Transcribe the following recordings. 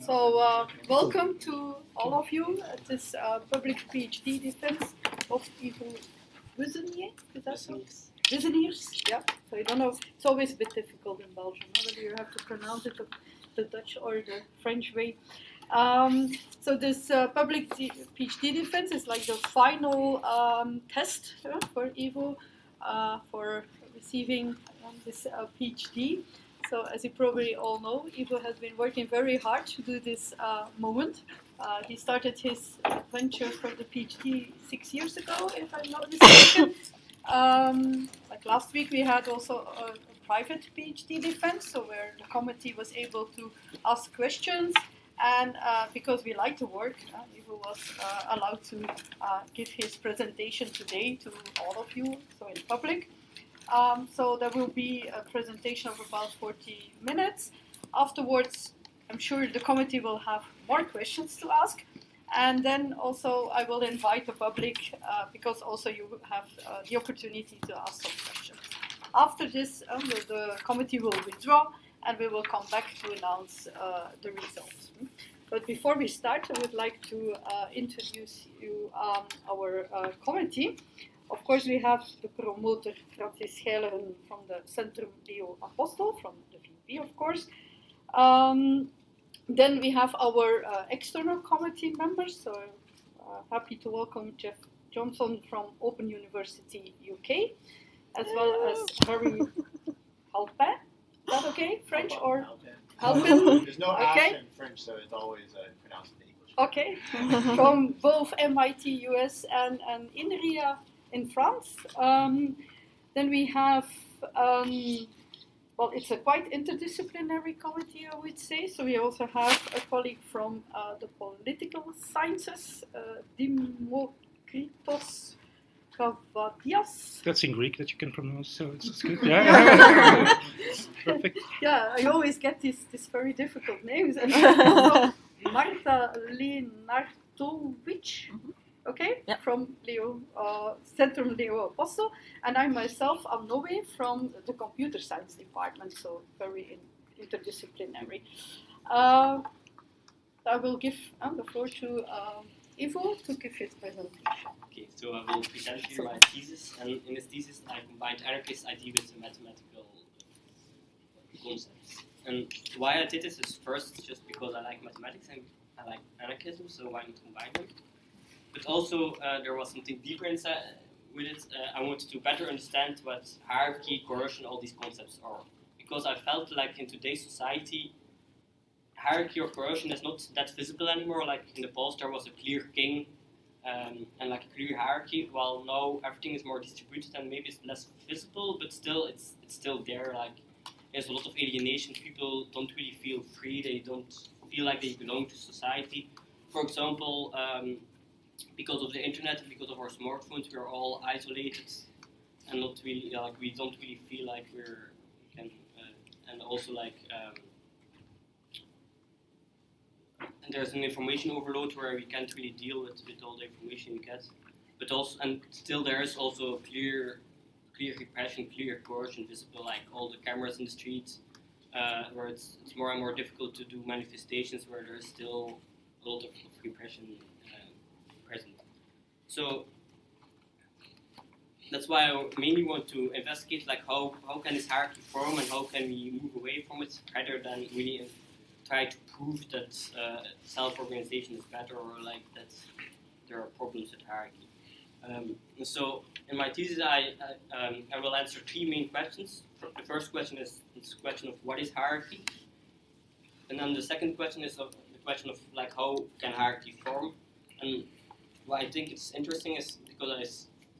Welcome to all of you at this public PhD defense of Ivo Wizenier. Is that so? Wizeniers, yeah. So I don't know. It's always a bit difficult in Belgium, whether you have to pronounce it the Dutch or the French way. So this public PhD defense is like the final test for Ivo for receiving this PhD. So as you probably all know, Ivo has been working very hard to do this moment. He started his adventure for the PhD 6 years ago, if I'm not mistaken. Like last week, we had also a private PhD defense, so where the committee was able to ask questions. And because we like to work, Ivo was allowed to give his presentation today to all of you, so in public. So there will be a presentation of about 40 minutes. Afterwards, I'm sure the committee will have more questions to ask. And then also I will invite the public because also you have the opportunity to ask some questions. After this, the committee will withdraw and we will come back to announce the results. But before we start, I would like to introduce you our committee. Of course, we have the promoter Francis Scheileren from the Centrum Leo Apostel, from the VP, of course. Then we have our external committee members. So happy to welcome Jeff Johnson from Open University UK, as well as Harry Halpin. Is that okay? French or Halpin? There's no ask in French, so it's always pronounced in English. Okay. From both MIT US and INRIA in France. Then we have, well, it's a quite interdisciplinary committee, I would say. So we also have a colleague from the political sciences, Dimokritos Kavadias. That's in Greek that you can pronounce, so it's good. Yeah. Perfect. Yeah, I always get these very difficult names. And also Marta Lenartovic. Okay, yep. From Leo, Centrum Leo Apostel, and I myself am Noe from the computer science department, so very interdisciplinary. I will give the floor to Ivo to give his presentation. Okay, so I will present you my thesis, and in this thesis I combined anarchist idea with the mathematical concepts. And why I did this is first just because I like mathematics and I like anarchism, so why not combine them? But also, there was something deeper inside with it. I wanted to better understand what hierarchy, coercion, all these concepts are. Because I felt like in today's society, hierarchy or coercion is not that visible anymore. Like in the past, there was a clear king and like a clear hierarchy, while now everything is more distributed and maybe it's less visible, but still it's still there. Like there's a lot of alienation. People don't really feel free. They don't feel like they belong to society. For example, because of the internet and because of our smartphones, we're all isolated and not really like we don't really feel like we can, and also like and there's an information overload where we can't really deal with all the information we get. But also, and still there is also clear repression, clear coercion visible, like all the cameras in the streets, where it's more and more difficult to do manifestations where there's still a lot of repression present. So that's why I mainly want to investigate like how can this hierarchy form and how can we move away from it rather than really try to prove that self-organization is better or like that there are problems with hierarchy. So in my thesis I will answer three main questions. The first question is the question of what is hierarchy, and then the second question is the question of like how can hierarchy form. And why I think it's interesting is because I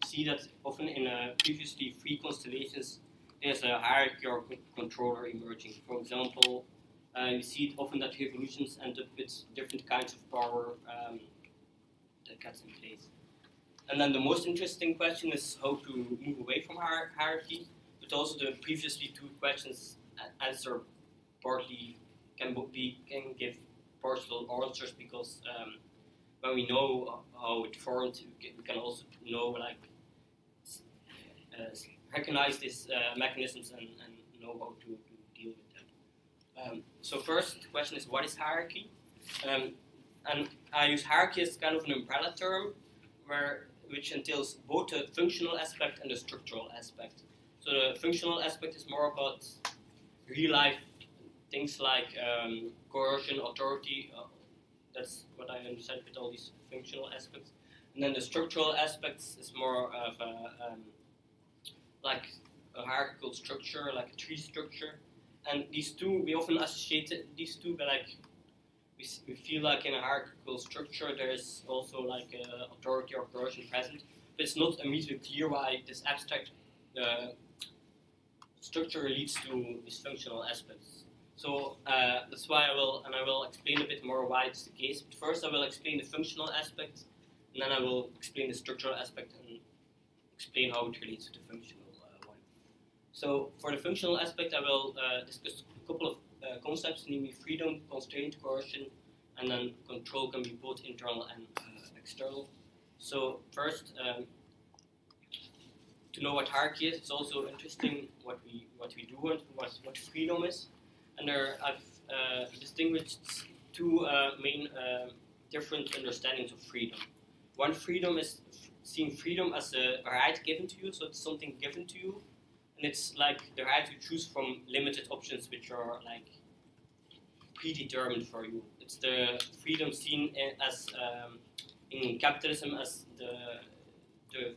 see that often in previously free constellations there's a hierarchy or controller emerging. For example, you see often that revolutions end up with different kinds of power that gets in place. And then the most interesting question is how to move away from hierarchy, but also the previously two questions answer partly can give partial answers because when we know how it formed, we can also know like recognize these mechanisms and know how to deal with them. So first, the question is what is hierarchy? And I use hierarchy as kind of an umbrella term, which entails both the functional aspect and the structural aspect. So the functional aspect is more about real life things like coercion, authority. That's what I understand with all these functional aspects. And then the structural aspects is more of like a hierarchical structure, like a tree structure. And these two, we often associate these two, but like we feel like in a hierarchical structure there is also like authority or coercion present, but it's not immediately clear why this abstract structure leads to these functional aspects. So that's why I will explain a bit more why it's the case. But first I will explain the functional aspect, and then I will explain the structural aspect and explain how it relates to the functional one. So for the functional aspect I will discuss a couple of concepts, namely freedom, constraint, coercion, and then control can be both internal and external. So first, to know what hierarchy is, it's also interesting what we do and what freedom is. And I've distinguished two main different understandings of freedom. One freedom is seeing freedom as a right given to you, so it's something given to you, and it's like the right to choose from limited options which are like predetermined for you. It's the freedom seen as in capitalism as the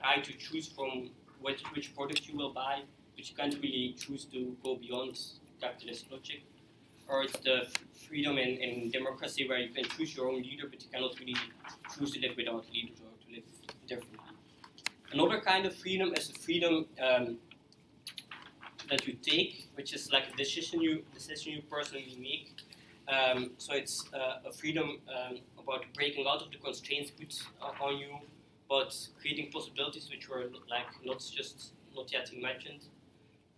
right to choose from which product you will buy, which you can't really choose to go beyond capitalist logic. Or it's the freedom in democracy where you can choose your own leader, but you cannot really choose to live without leaders or to live differently. Another kind of freedom is the freedom that you take, which is like a decision you personally make. So it's a freedom about breaking out of the constraints put on you, but creating possibilities which were like not yet imagined.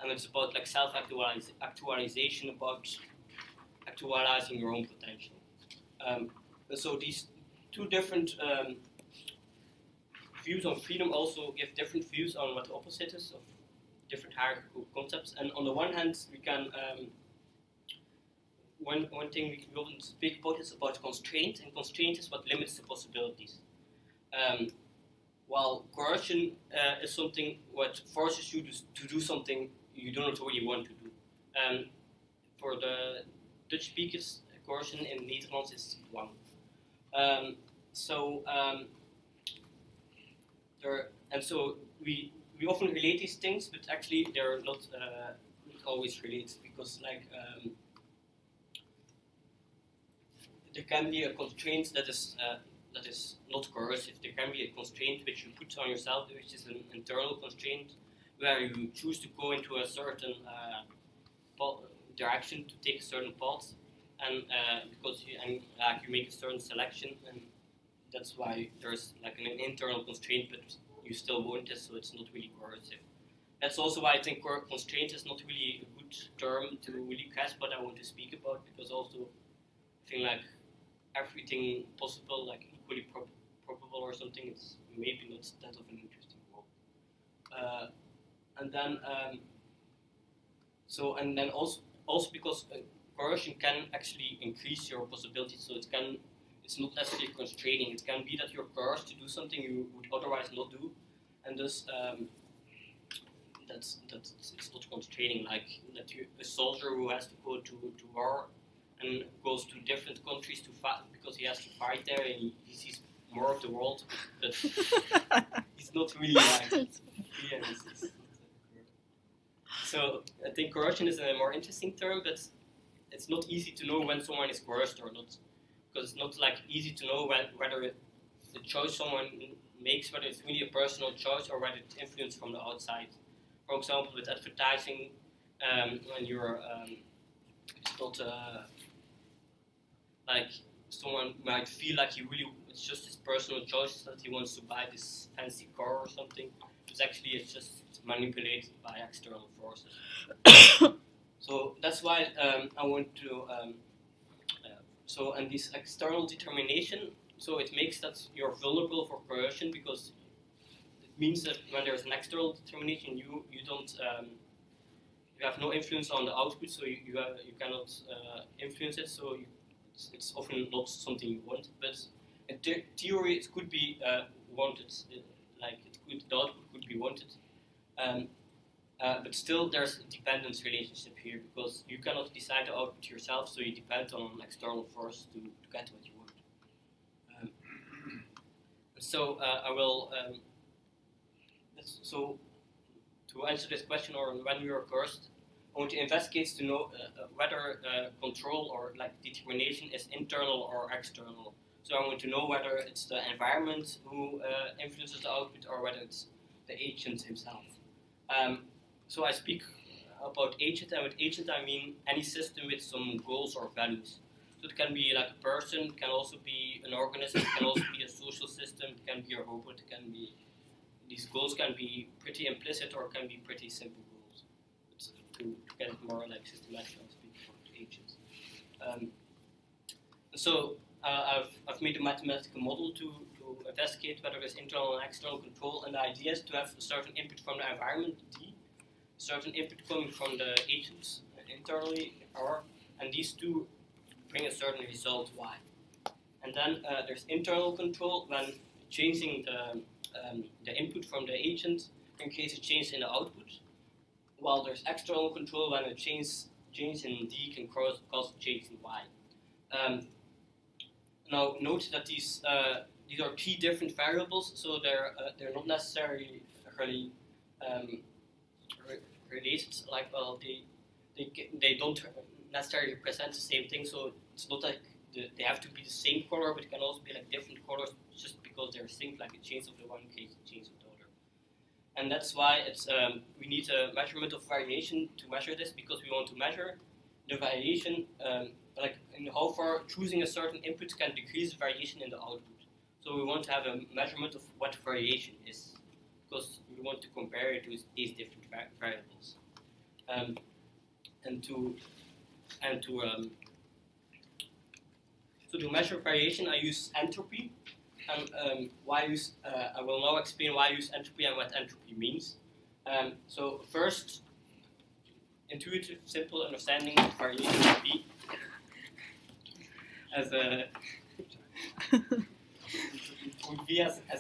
And it's about like self-actualization, about actualizing your own potential. So these two different views on freedom also give different views on what the opposite is of different hierarchical concepts. And on the one hand, we can one thing we often speak about is about constraint, and constraint is what limits the possibilities. While coercion is something what forces you to do something you do not really want to do. For the Dutch speakers, coercion in Netherlands is dwang. So we often relate these things, but actually they're not always related, because like there can be a constraint that is not coercive. There can be a constraint which you put on yourself, which is an internal constraint, where you choose to go into a certain direction, to take a certain path, and because you make a certain selection, and that's why there's like an internal constraint, but you still want it, so it's not really coercive. That's also why I think constraint is not really a good term to really grasp what I want to speak about, because also I think like everything possible, like equally probable or something, it's maybe not that of an interesting role. And then also because coercion can actually increase your possibilities, so it's not necessarily constraining. It can be that you're coerced to do something you would otherwise not do, and thus it's not constraining. Like a soldier who has to go to war and goes to different countries to fight because he has to fight there, and he sees more of the world, but he's not really like. Yeah, so I think coercion is a more interesting term, but it's not easy to know when someone is coerced or not, because it's not like easy to know whether the choice someone makes, whether it's really a personal choice or whether it's influenced from the outside. For example, with advertising, when you're it's not like someone might feel like it's just his personal choice that he wants to buy this fancy car or something. It's just manipulated by external forces. So that's why I want to. And this external determination, so it makes that you're vulnerable for coercion, because it means that when there's an external determination, you don't you have no influence on the output, so you cannot influence it. So it's often not something you want, but in theory it could be wanted, the output could be wanted. But still there's a dependence relationship here, because you cannot decide the output yourself, so you depend on an external force to get what you want. I will, so to answer this question, or when we are coerced, I want to investigate to know whether control or determination is internal or external. So I want to know whether it's the environment who influences the output, or whether it's the agent himself. So I speak about agent, and with agent I mean any system with some goals or values. So it can be like a person, it can also be an organism, it can also be a social system, it can be a robot, it can be, these goals can be pretty implicit or can be pretty simple goals. But to get it more systematic, I'll speak about agents. I've made a mathematical model to investigate whether there's internal and external control, and the idea is to have a certain input from the environment, D, certain input coming from the agents internally, R, and these two bring a certain result, Y. And then there's internal control when changing the input from the agent in case a change in the output, while there's external control when a change in D can cause a change in Y. Now note that these are three different variables, so they're not necessarily really related. They don't necessarily represent the same thing. So it's not like they have to be the same color, but it can also be different colors just because they're synced, like a change of the one case, a change of the other. And that's why it's we need a measurement of variation to measure this, because we want to measure the variation, in how far choosing a certain input can decrease variation in the output. So we want to have a measurement of what variation is, because we want to compare it with these different variables. So to measure variation, I use entropy. And I will now explain why I use entropy and what entropy means. So first, intuitive, simple understanding of variation would be as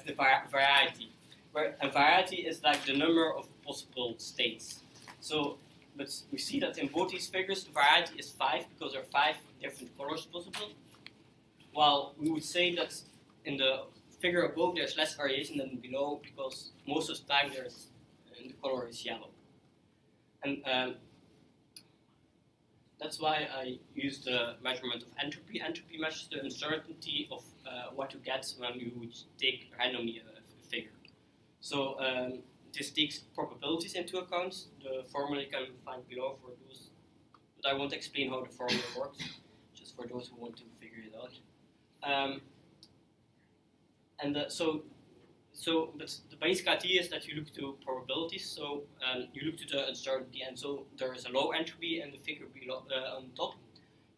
the variety, where a variety is like the number of possible states. So, but we see that in both these figures, the variety is 5 because there are 5 different colors possible. While we would say that in the figure above there's less variation than below, because most of the time the color is yellow. And that's why I use the measurement of entropy. Entropy measures the uncertainty of what you get when you would take randomly a figure. So this takes probabilities into account. The formula you can find below for those, but I won't explain how the formula works, just for those who want to figure it out. But the basic idea is that you look to probabilities. So you look to the uncertainty, and so there is a low entropy in the figure below on top,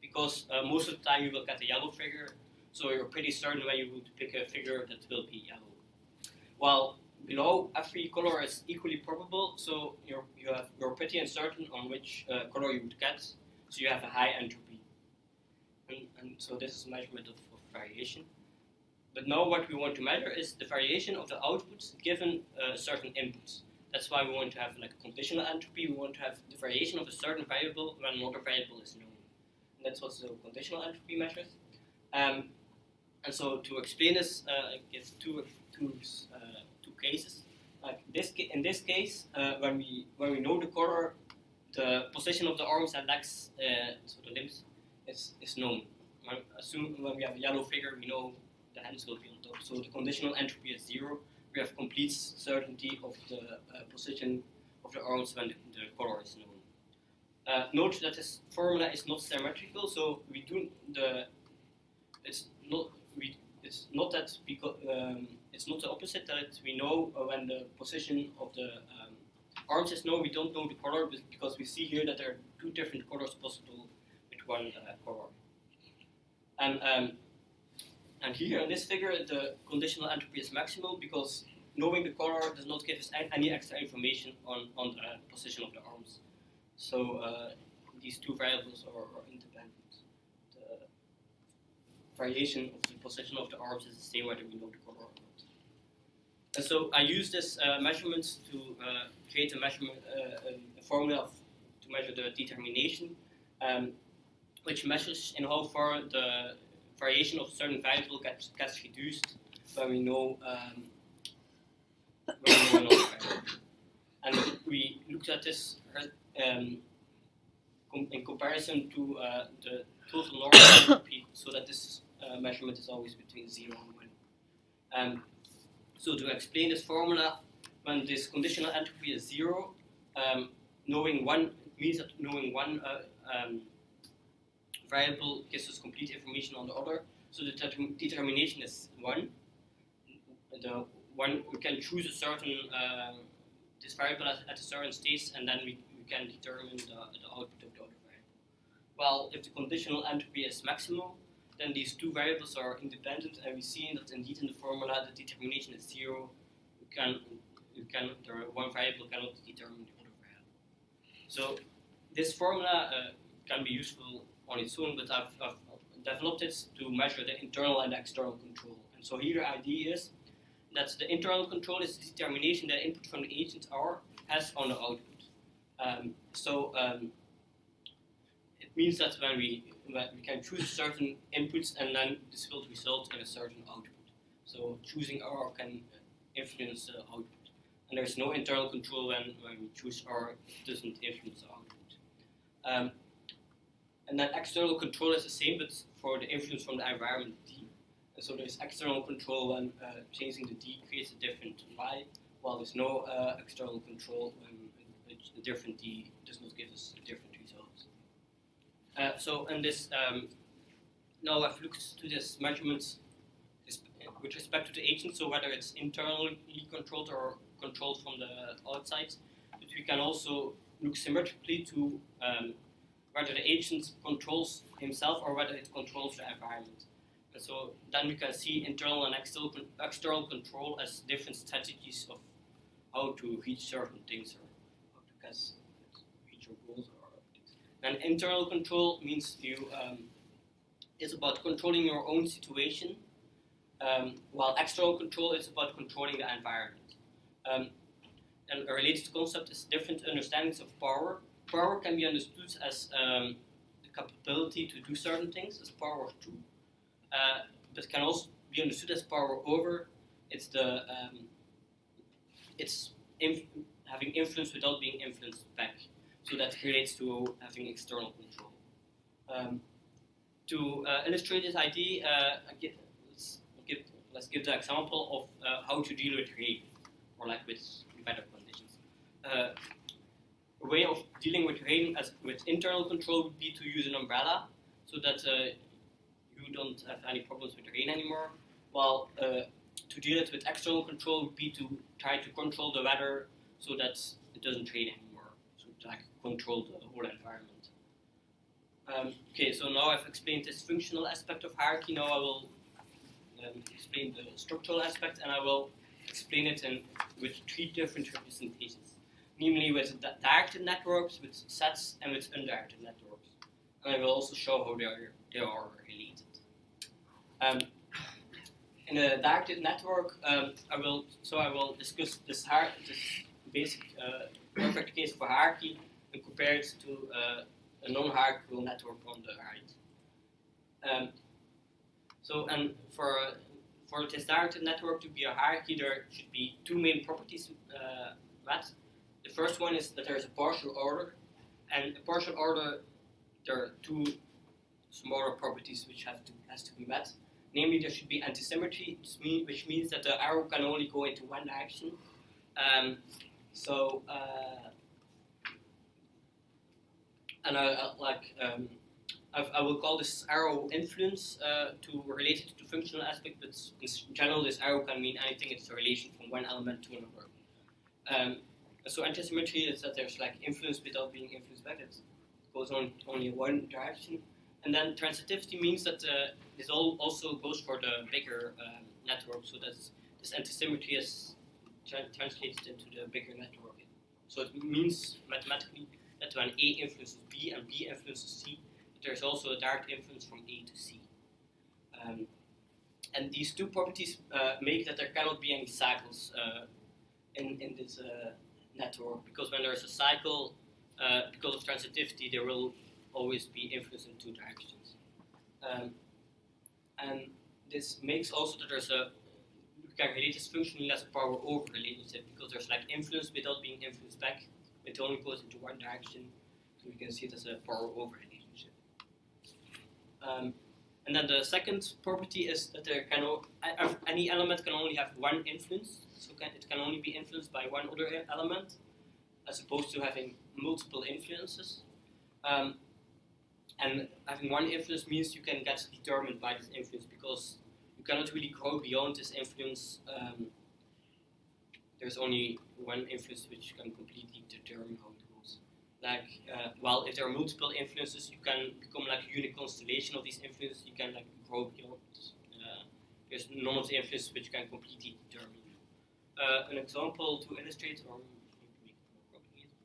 because most of the time you will get a yellow figure. So you're pretty certain when you would pick a figure that will be yellow. While below, every color is equally probable. So you're pretty uncertain on which color you would get. So you have a high entropy, and so this is a measurement of variation. But now what we want to measure is the variation of the outputs given certain inputs. That's why we want to have like a conditional entropy. We want to have the variation of a certain variable when another variable is known. And that's what the conditional entropy measures. And so to explain this, I give two cases. Like in this case, when we know the color, the position of the arms and legs, so the limbs, is known. Assume when we have a yellow figure, we know the hands will be on top. So the conditional entropy is 0. We have complete certainty of the position of the arms when the color is known. Note that this formula is not symmetrical, so we do it's not the opposite, that we know when the position of the arms is known. We don't know the color, because we see here that there are 2 different colors possible with one color. And here in this figure, the conditional entropy is maximal, because knowing the color does not give us any extra information on the position of the arms. So these 2 variables are independent. variation of the position of the arms is the same whether we know the color or not. And so I use this measurement to create a measurement, a formula to measure the determination, which measures in how far the variation of a certain variable gets reduced when we know another variable. And we looked at this in comparison to the total normal entropy, so that this measurement is always between 0 and 1. So to explain this formula, when this conditional entropy is 0, knowing one means that knowing one variable gives us complete information on the other. So the determination is 1. The one we can choose a certain this variable at a certain state, and then we can determine the output of the other variable. Well, if the conditional entropy is maximal, then these two variables are independent, and we see that indeed in the formula the determination is 0. The one variable cannot determine the other variable. So this formula can be useful on its own, but I've developed it to measure the internal and external control. And so here the idea is that the internal control is the determination that input from the agent R has on the output. It means that when we can choose certain inputs, and then this will result in a certain output. So choosing R can influence the output. And there's no internal control when we choose R, it doesn't influence the output. And then external control is the same, but for the influence from the environment D. And so there's external control when changing the D creates a different Y, while there's no external control when a different D does not give us a different result. So in this, now I've looked to this measurement with respect to the agent, so whether it's internally controlled or controlled from the outside, but we can also look symmetrically to whether the agent controls himself or whether it controls the environment. And so then we can see internal and external control as different strategies of how to reach certain things or how to reach your goals or things. And internal control means you is about controlling your own situation, while external control is about controlling the environment. And a related concept is different understandings of power. Power can be understood as the capability to do certain things, as power to, but can also be understood as power over. It's the having influence without being influenced back. So that relates to having external control. To illustrate this idea, let's give the example of how to deal with rain, or like with weather conditions. A way of dealing with rain with internal control would be to use an umbrella, so that you don't have any problems with rain anymore. While to deal it with external control would be to try to control the weather so that it doesn't rain anymore, so to like, control the whole environment. Okay, so now I've explained this functional aspect of hierarchy. Now I will explain the structural aspect, and I will explain it with 3 different representations, namely with directed networks, with sets, and with undirected networks. And I will also show how they are related. In a directed network, I will discuss this basic perfect case of a hierarchy and compare it to a non-hierarchical network on the right. And for this directed network to be a hierarchy, there should be 2 main properties met. The first one is that there is a partial order, and a partial order, there are 2 smaller properties which has to be met. Namely, there should be antisymmetry, which means that the arrow can only go into one direction. I will call this arrow influence to relate it to functional aspect, but in general, this arrow can mean anything. It's a relation from one element to another. So antisymmetry is that there's like influence without being influenced back. It goes on only in one direction. And then transitivity means that this also goes for the bigger network, so that this antisymmetry is translated into the bigger network. So it means mathematically that when A influences B and B influences C, there's also a direct influence from A to C. And these two properties make that there cannot be any cycles in this network, because when there's a cycle, because of transitivity, there will always be influence in two directions. And this makes also that there's we can relate this functionally as a power over relationship, because there's like influence without being influenced back. It only goes into one direction, so we can see it as a power over relationship. And then the second property is that there can any element can only have one influence, so it can only be influenced by one other element, as opposed to having multiple influences. And having one influence means you can get determined by this influence, because you cannot really grow beyond this influence. There's only one influence which can completely determine how it goes. Like, well, if there are multiple influences, you can become like a unique constellation of these influences. You can like grow beyond. There's none of the influences which can completely determine. An example to illustrate, or maybe make it more complicated,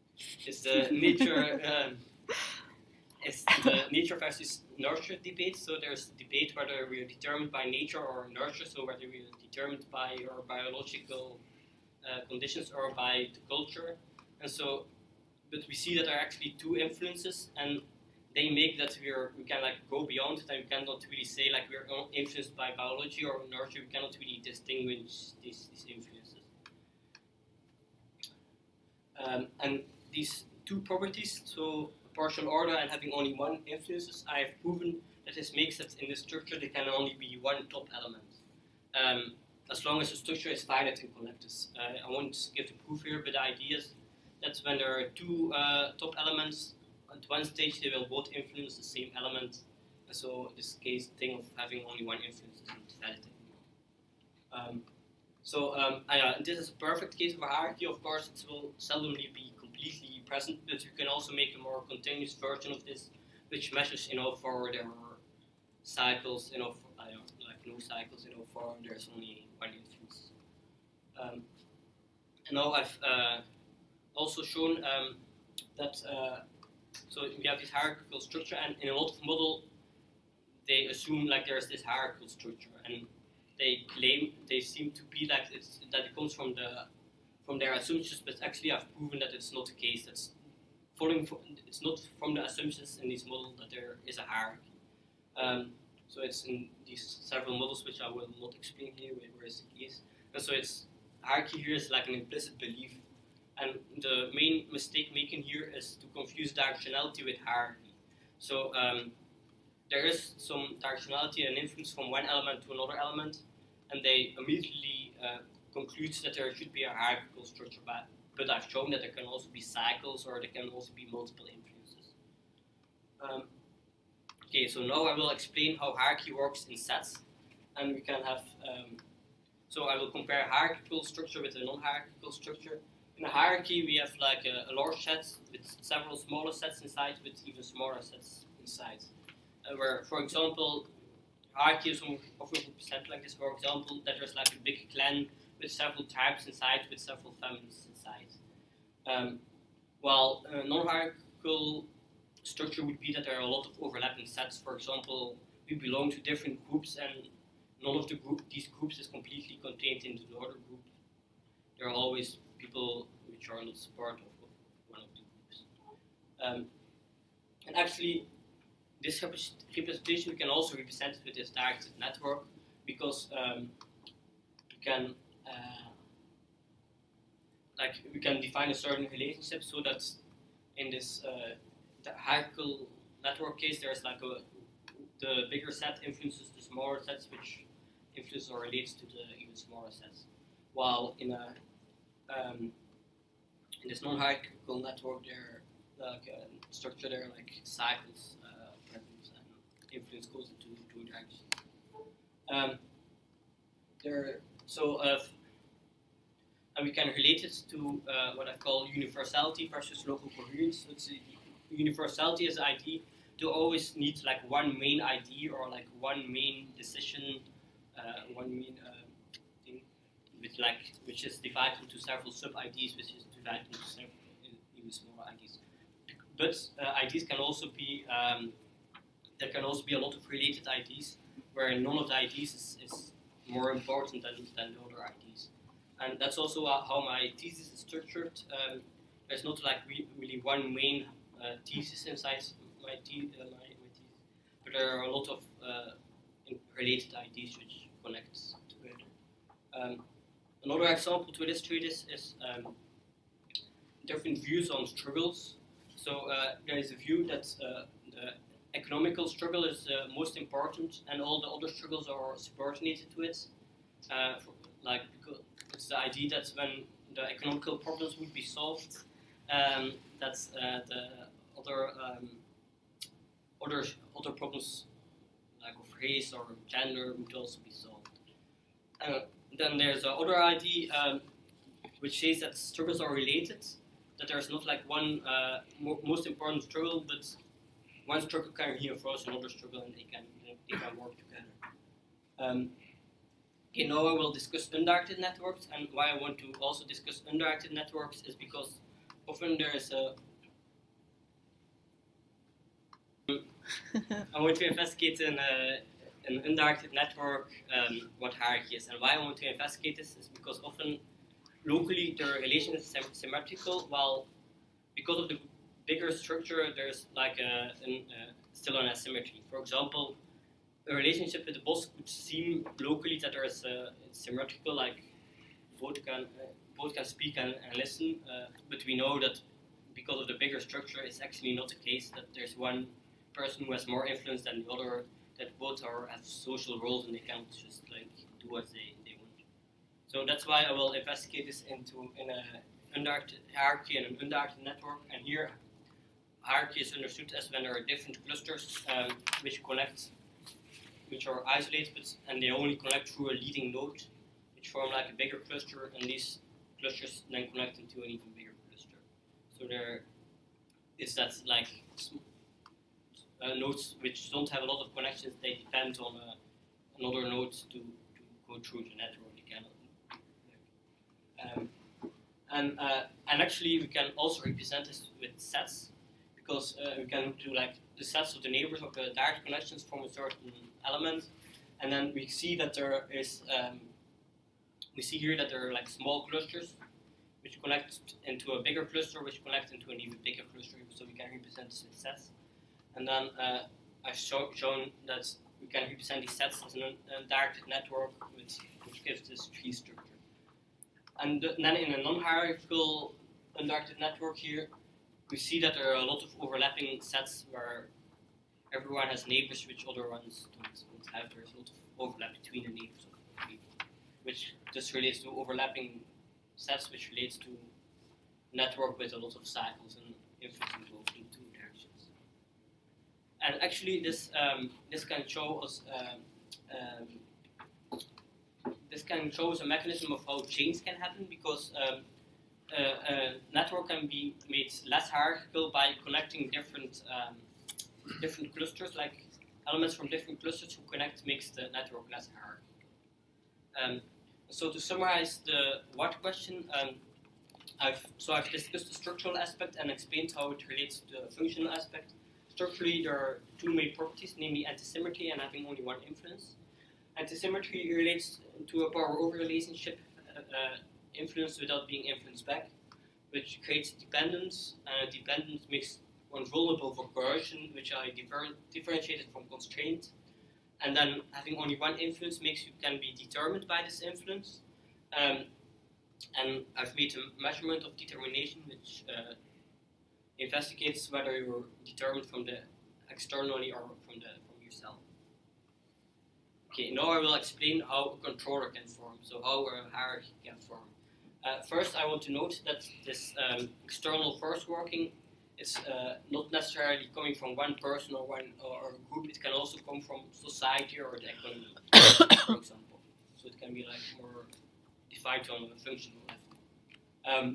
is the nature. Is the nature versus nurture debate. So there's a debate whether we are determined by nature or nurture, so whether we are determined by our biological conditions or by the culture. And so, but we see that there are actually two influences, and they make that we can like go beyond it, and we cannot really say like we're influenced by biology or nurture. We cannot really distinguish these influences. And these two properties, so partial order and having only one influences, I have proven that this makes that in the structure there can only be one top element. As long as the structure is finite in collectors. I won't give the proof here, but the idea is that when there are two top elements, at one stage they will both influence the same element. And so in this case, the thing of having only one influence isn't valid anymore. This is a perfect case of a hierarchy. Of course, it will seldomly be completely present, but you can also make a more continuous version of this, which measures, for their cycles, like no cycles, for there's only one influence. And now I've also shown that so we have this hierarchical structure, and in a lot of models they assume like there's this hierarchical structure, and they claim they seem to be like that it comes from their assumptions, but actually I've proven that it's not the case. It's not from the assumptions in this model that there is a hierarchy. So it's in these several models which I will not explain here where is the case. And so hierarchy here is like an implicit belief, and the main mistake making here is to confuse directionality with hierarchy. So there is some directionality and influence from one element to another element, and they immediately concludes that there should be a hierarchical structure, but I've shown that there can also be cycles, or there can also be multiple influences. Okay, so now I will explain how hierarchy works in sets, and we can have, so I will compare a hierarchical structure with a non-hierarchical structure. In a hierarchy, we have like a large set with several smaller sets inside, with even smaller sets inside. Where, for example, hierarchy is often represented like this. For example, that there's like a big clan with several tribes inside, with several families inside. While a non-hierarchical structure would be that there are a lot of overlapping sets. For example, we belong to different groups, and none of these groups is completely contained into the other group. There are always people which are not part of one of the groups. And actually, this representation we can also represent it with this directed network, because we can define a certain relationship so that in this the hierarchical network case, there's like the bigger set influences the smaller sets, which influences or relates to the even smaller sets. While in this non-hierarchical network, there like structure there like cycles present, and influence goes into two directions. And we can relate it to what I call universality versus local coherence. So it's universality is the idea to always need like one main idea, or like one main decision, one main thing, which is divided into several sub-ideas, which is divided into several even smaller ideas. But ideas can also be there can also be a lot of related ideas, where none of the ideas is more important than the other ideas. And that's also how my thesis is structured. There's not like really one main thesis inside my thesis, but there are a lot of related ideas which connect together. Another example to illustrate this is different views on struggles. So there is a view that the economical struggle is the most important, and all the other struggles are subordinated to it. Because it's the idea that when the economical problems would be solved, that the other problems like of race or gender would also be solved. Then there's another idea which says that struggles are related, that there's not like one most important struggle, but one struggle can reinforce another struggle and they can work together. Okay, now I will discuss undirected networks, and why I want to also discuss undirected networks is because often there is I want to investigate in an undirected network what hierarchy is, and why I want to investigate this is because often locally the relation is symmetrical, while because of the bigger structure there's like still an asymmetry. For example, a relationship with the boss would seem locally that there is it's symmetrical, like both can speak and listen, but we know that because of the bigger structure it's actually not the case, that there's one person who has more influence than the other, that both have social roles and they can't just like do what they want. So that's why I will investigate this in an undirected hierarchy and an undirected network. And here, hierarchy is understood as when there are different clusters which connect, which are isolated, and they only connect through a leading node, which form like a bigger cluster, and these clusters then connect into an even bigger cluster. So there is that like nodes which don't have a lot of connections, they depend on another node to go through the network. They cannot. And actually we can also represent this with sets, because we can do like the sets of the neighbors of the direct connections from a certain element, and then we see that there is we see here that there are like small clusters which connect into a bigger cluster, which connect into an even bigger cluster, so we can represent this with sets. And then I've shown that we can represent these sets as an undirected network, which gives this tree structure. And then in a non-hierarchical undirected network here, we see that there are a lot of overlapping sets where everyone has neighbors which other ones don't have. There's a lot of overlap between the neighbors of people, which just relates to overlapping sets, which relates to a network with a lot of cycles and influencing both in two directions. And actually, this can show us a mechanism of how change can happen, because a network can be made less hierarchical by connecting different clusters, like elements from different clusters who connect makes the network less hierarchical. So to summarize the what question, I've discussed the structural aspect and explained how it relates to the functional aspect. Structurally, there are two main properties, namely antisymmetry and having only one influence. Antisymmetry relates to a power-over relationship, influence without being influenced back, which creates dependence, and dependence makes one vulnerable for coercion, which I differentiated from constraint. And then having only one influence makes you can be determined by this influence. And I've made a measurement of determination, which investigates whether you're determined from the externally or from yourself. Okay, now I will explain how a controller can form, so how a hierarchy can form. First, I want to note that this external force working is not necessarily coming from one person or a group. It can also come from society or the economy, for example. So it can be like more defined on a functional level.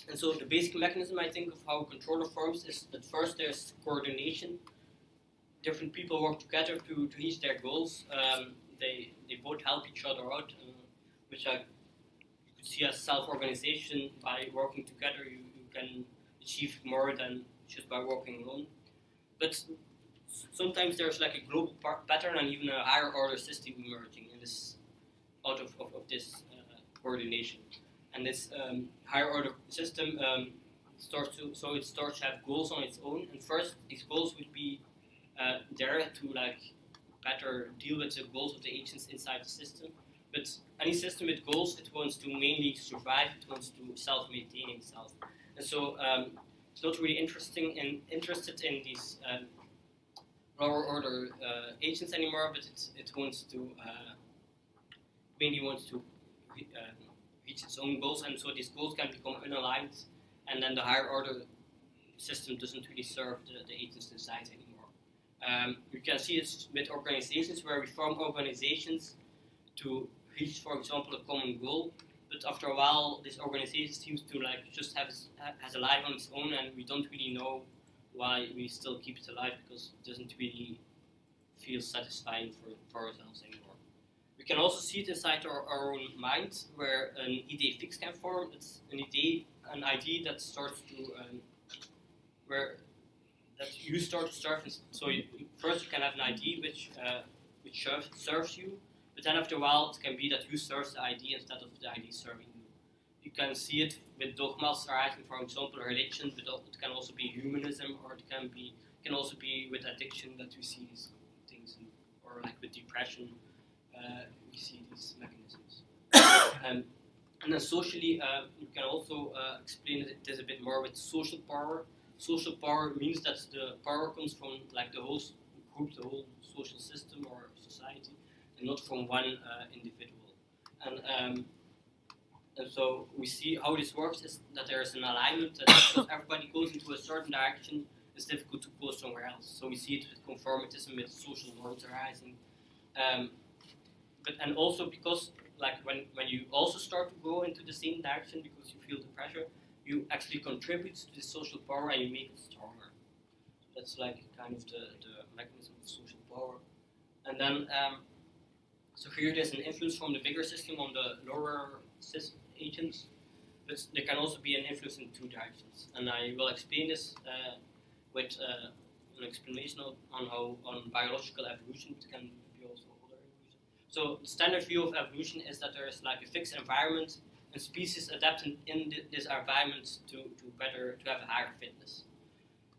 And so the basic mechanism, I think, of how a controller forms is that first there's coordination. Different people work together to reach their goals. They both help each other out, which you could see as self-organization. By working together, you can achieve more than just by working alone. But sometimes there's like a global pattern and even a higher order system emerging in this out of this coordination. And this higher order system starts to have goals on its own. And first, these goals would be there to better deal with the goals of the agents inside the system. But any system with goals, it wants to mainly survive. It wants to self-maintain itself. And so it's not really interested in these lower order agents anymore, but it wants to mainly wants to reach its own goals, and so these goals can become unaligned, and then the higher order system doesn't really serve the agents inside anymore. You can see it with organizations where we form organizations to reach, for example, a common goal, but after a while this organization seems to just has a life on its own, and we don't really know why we still keep it alive, because it doesn't really feel satisfying for ourselves anymore. We can also see it inside our own mind, where an idea fix can form. It's an idea that starts to that you start to serve. So first you can have an idea which serves you, but then after a while it can be that you serve the idea instead of the idea serving you. You can see it with dogmas arising, for example, religion, but it can also be humanism, or it can also be with addiction that we see these things, or with depression. We see these mechanisms. And then socially, you can also explain this a bit more with social power. Social power means that the power comes from the whole group, the whole social system or society, and not from one individual. And so we see how this works is that there is an alignment, that because everybody goes into a certain direction, it's difficult to go somewhere else. So we see it with conformitism, with social norms arising. And also because when you also start to go into the same direction because you feel the pressure, you actually contribute to the social power and you make it stronger. So that's kind of the mechanism of social power. And then so here there's an influence from the bigger system on the lower agents, but there can also be an influence in two directions. And I will explain this with an explanation on biological evolution. It can be also other evolution. So the standard view of evolution is that there is a fixed environment, and species adapt in this environment to have a higher fitness.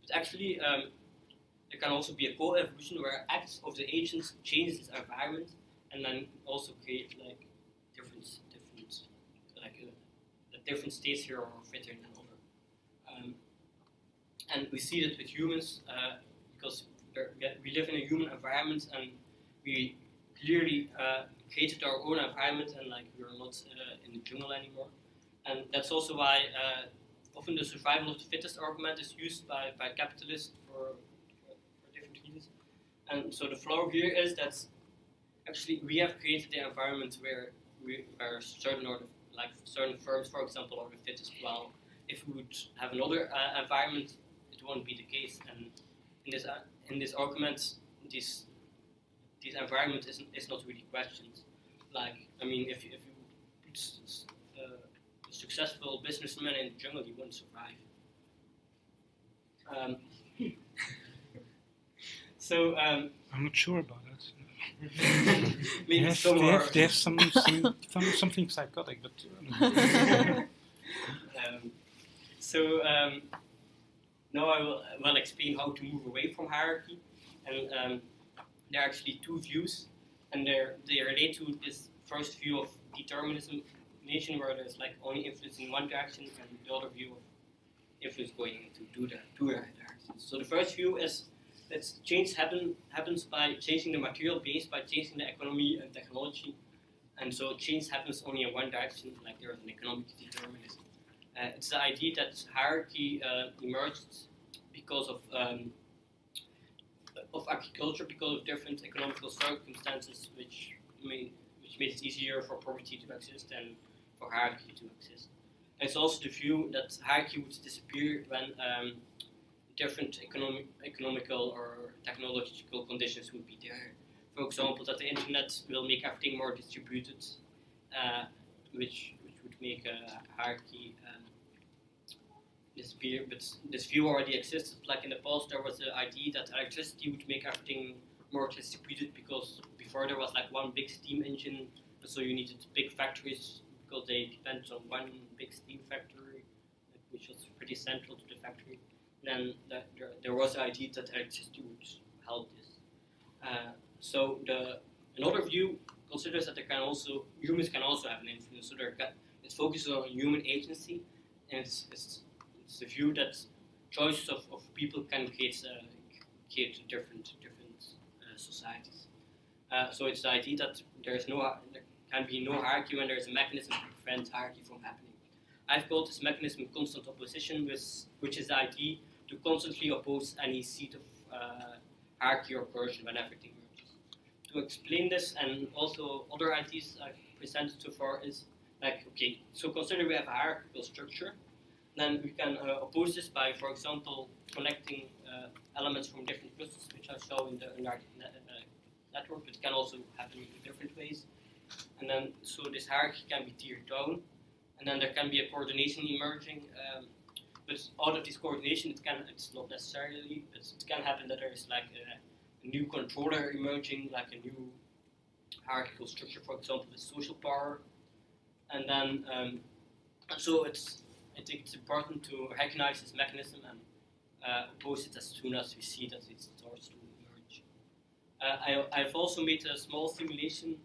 But actually, there can also be a co-evolution where acts of the agents change this environment, and then also create different states here are fitter than other. And we see that with humans because we live in a human environment, and we clearly created our own environment, and we're not in the jungle anymore. And that's also why often the survival of the fittest argument is used by capitalists for different reasons. And so the flaw here is that actually we have created the environment where certain firms, for example, are the fittest. Well, if we would have another environment, it won't be the case. And in this argument, this environment is not really questioned. If you put a successful businessman in the jungle, he won't survive. So I'm not sure about that. Maybe they have something psychotic, but. Now I will explain how to move away from hierarchy, and there are actually two views, and they relate to this first view of determinism, where there's only influence in one direction, and the other view of influence going into two directions. So the first view is that change happens by changing the material base, by changing the economy and technology, and so change happens only in one direction, there is an economic determinism. It's the idea that hierarchy emerged because of agriculture, because of different economical circumstances, which made it easier for poverty to exist and for hierarchy to exist. And it's also the view that hierarchy would disappear when different economical or technological conditions would be there. For example, that the internet will make everything more distributed, which would make hierarchy disappear. But this view already existed. In the past, there was the idea that electricity would make everything more distributed, because before there was one big steam engine So you needed big factories because they depend on one big steel factory, which was pretty central to the factory. Then there was the idea that electricity would help this. So another view considers that humans can also have an influence. So it focuses on human agency, and it's the view that choices of people can create different societies. So it's the idea that there can be no hierarchy when there is a mechanism to prevent hierarchy from happening. I've called this mechanism constant opposition, which is the idea to constantly oppose any seed of hierarchy or coercion when everything merges. To explain this, and also other ideas I've presented so far, is like, okay, so consider we have a hierarchical structure, then we can oppose this by, for example, connecting elements from different clusters, which I show in the Undirected network, but it can also happen in different ways. And then, so this hierarchy can be tiered down, and then there can be a coordination emerging. But out of this coordination, it's not necessarily, but it can happen that there is like a new controller emerging, like a new hierarchical structure, for example, with social power. And then, so I think it's important to recognize this mechanism and oppose it as soon as we see that it starts to emerge. I've also made a small simulation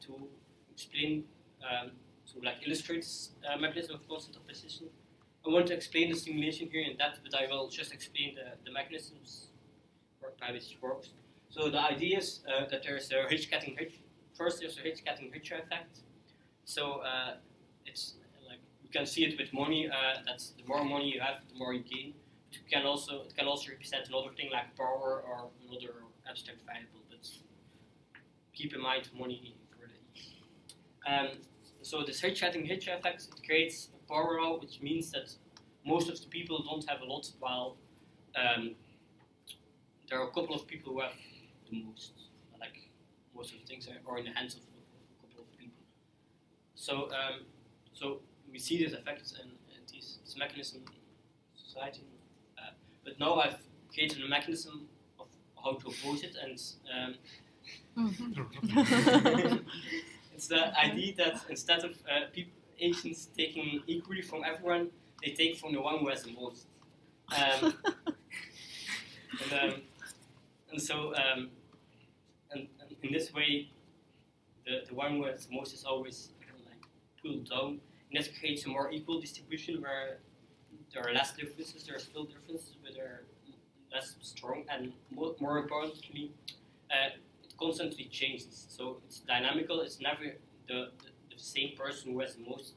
to explain, to like illustrate this mechanism of constant opposition. I want to explain the simulation here in depth, but I will just explain the mechanisms by which it works. So the idea is that there's a Hitch-Getting-Hitch. First, there's a Hitch-Getting-Hitch effect. So it's like you can see it with money. That's the more money you have, the more you gain. But it can also represent another thing like power or another abstract variable. But keep in mind money for the so this Hitch-Getting-Hitch effect, it creates a power law, which means that most of the people don't have a lot, while there are a couple of people who have the most. Like most of the things are in the hands of a couple of people. So so we see these effects and this mechanism in society. But now I've created a mechanism of how to oppose it, and it's the idea that instead of Asians taking equally from everyone, they take from the one who has the most. And in this way, the one who has the most is always like pulled down. And this creates a more equal distribution where there are less differences. There are still differences, but they're less strong. And more importantly, it constantly changes. So it's dynamical. It's never the same person who has the most.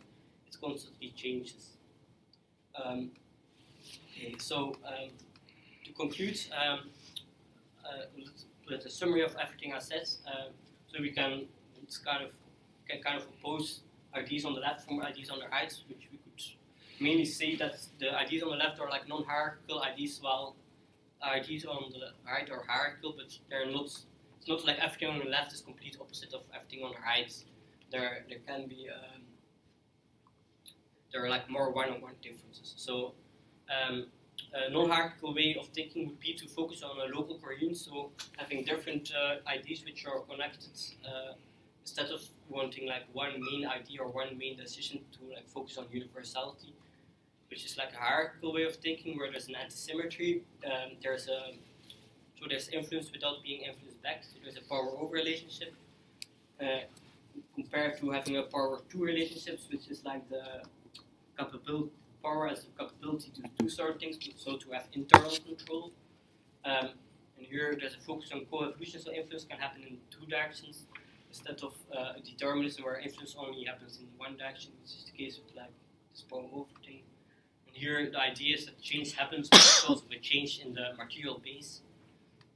It constantly changes. Okay, so to conclude, with a summary of everything I said, so we can kind of oppose ideas on the left from ideas on the right, which we could mainly say that the ideas on the left are like non-hierarchical ideas, while ideas on the right are hierarchical, but they're not. It's not like everything on the left is complete opposite of everything on the right. There can be there are like more one-on-one differences. So a non-hierarchical way of thinking would be to focus on a local coherence, so having different ideas which are connected instead of wanting like one main idea or one main decision, to like focus on universality, which is like a hierarchical way of thinking where there's an anti-symmetry. There's influence without being influenced back. So there's a power-over relationship compared to having a power-to relationships, which is like the capability. Power has the capability to do certain things, so to have internal control. And here there's a focus on co-evolution, so influence can happen in two directions instead of a determinism where influence only happens in one direction, which is the case with like this power-over thing. And here the idea is that change happens because of a change in the material base.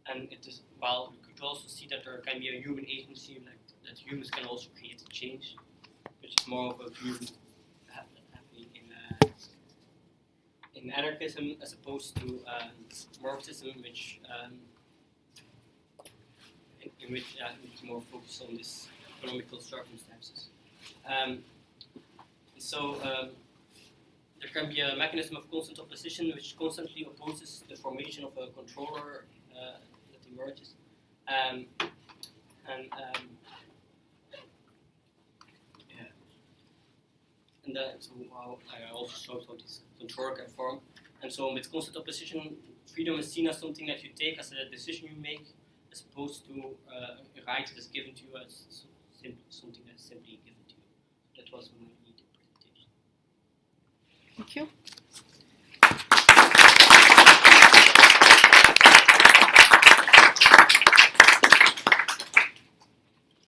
And it is, while we could also see that there can be a human agency, like that humans can also create a change, which is more of a view happening in anarchism as opposed to Marxism, which in which it's more focused on this economical circumstances. There can be a mechanism of constant opposition which constantly opposes the formation of a controller that emerges. that, so how I also showed how this control can form. And so with constant opposition, freedom is seen as something that you take as a decision you make, as opposed to a right that is given to you as something that's simply given to you. That was my interpretation. Thank you.